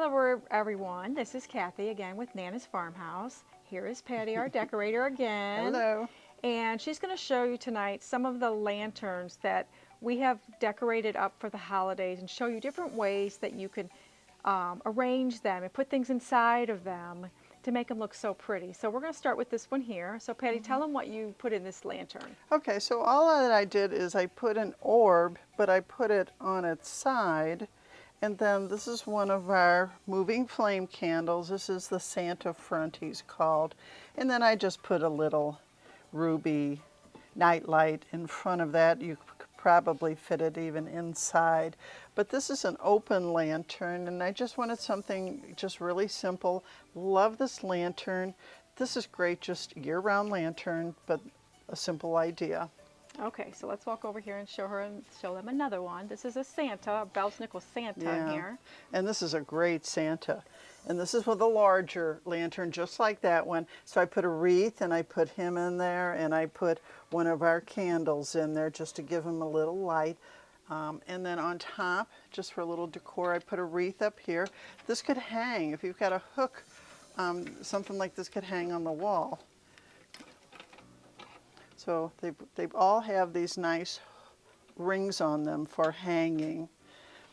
Hello everyone, this is Kathy again with Nana's Farmhouse. Here is Patty, our decorator again. Hello. And she's going to show you tonight some of the lanterns that we have decorated up for the holidays and show you different ways that you can arrange them and put things inside of them to make them look so pretty. So we're going to start with this one here. So Patty, tell them what you put in this lantern. Okay, so all that I did is I put an orb, but I put it on its side. And then this is one of our moving flame candles. This is the Santa front, he's called. And then I just put a little ruby nightlight in front of that. You could probably fit it even inside. But this is an open lantern, and I just wanted something just really simple. Love this lantern. This is great, just year-round lantern, but a simple idea. Okay, so let's walk over here and show them another one. This is a Santa, a Bells Nichols Santa here. And this is a great Santa. And this is with a larger lantern, just like that one. So I put a wreath, and I put him in there, and I put one of our candles in there just to give him a little light. And then on top, just for a little decor, I put a wreath up here. This could hang, if you've got a hook, something like this could hang on the wall. So they all have these nice rings on them for hanging.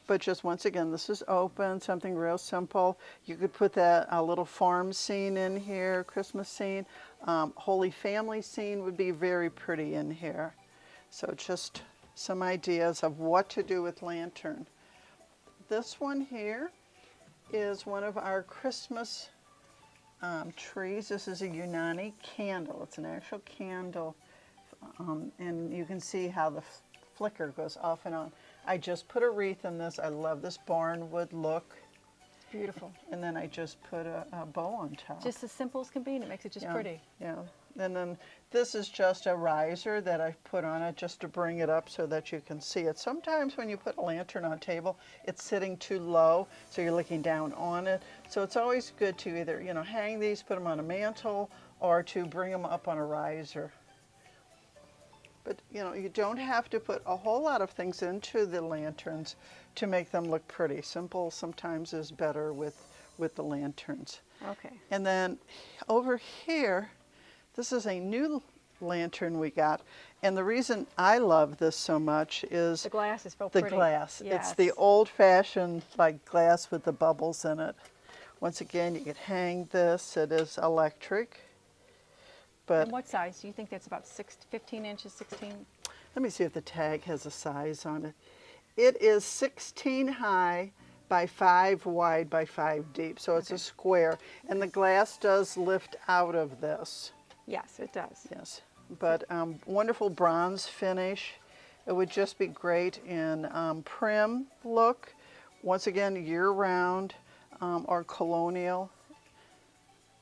But just once again, this is open, something real simple. You could put that a little farm scene in here, Christmas scene. Holy Family scene would be very pretty in here. So just some ideas of what to do with lantern. This one here is one of our Christmas trees. This is a Unani candle. It's an actual candle. And you can see how the flicker goes off and on. I just put a wreath in this. I love this barnwood look. Beautiful. And then I just put a bow on top. Just as simple as can be, and it makes it just pretty. Yeah. And then this is just a riser that I put on it just to bring it up so that you can see it. Sometimes when you put a lantern on a table, it's sitting too low, so you're looking down on it. So it's always good to either, hang these, put them on a mantle, or to bring them up on a riser. But, you don't have to put a whole lot of things into the lanterns to make them look pretty. Simple sometimes is better with the lanterns. Okay. And then over here, this is a new lantern we got. And the reason I love this so much is the glass is so the pretty. glass. Yes. It's the old-fashioned glass with the bubbles in it. Once again, you could hang this. It is electric. But and what size? Do you think that's about 15 inches, 16? Let me see if the tag has a size on it. It is 16 high by 5 wide by 5 deep, so it's a square. And the glass does lift out of this. Yes, it does. Yes, but wonderful bronze finish. It would just be great in prim look. Once again, year-round or colonial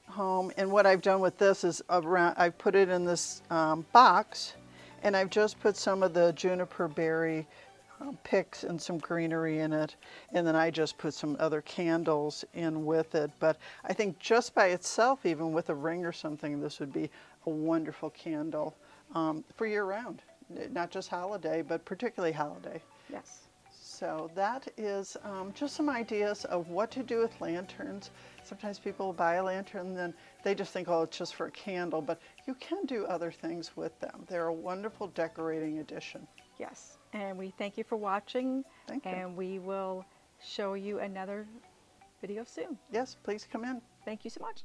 home. And what I've done with this is I've put it in this box, and I've just put some of the juniper berry picks and some greenery in it, and then I just put some other candles in with it. But I think just by itself, even with a ring or something, this would be a wonderful candle for year-round, not just holiday, but particularly holiday. Yes. So that is just some ideas of what to do with lanterns. Sometimes people buy a lantern and then they just think, oh, it's just for a candle, but you can do other things with them. They're a wonderful decorating addition. Yes, and we thank you for watching. Thank you. And we will show you another video soon. Yes, please come in. Thank you so much.